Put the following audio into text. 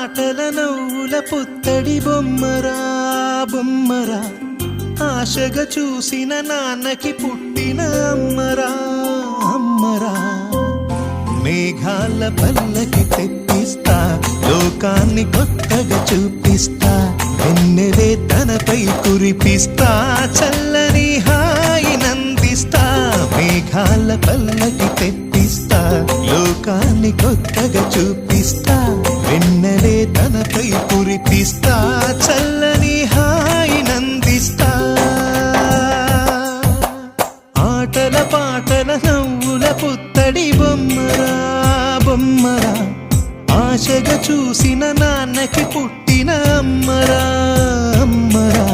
పాటల నవ్వుల పుత్తడి బొమ్మరా బొమ్మరా ఆశగా చూసిన నాన్నకి పుట్టిన అమ్మరా అమ్మరా మేఘాల పల్లకి తెప్పిస్తా లోకాన్ని కొత్తగా చూపిస్తా వెన్నెలే తనపై కురిపిస్తా చల్లని హాయి నందిస్తా మేఘాల పల్లకి తెప్పిస్తా లోకాన్ని కొత్తగా చూపిస్తా వెన్నెలే తనపై కురిపిస్తా చల్లని హాయి నందిస్తా ఆటల పాటల నవ్వుల పుత్తడి బొమ్మరా బొమ్మరా ఆశగా చూసిన నాన్నకి పుట్టిన అమ్మరా అమ్మరా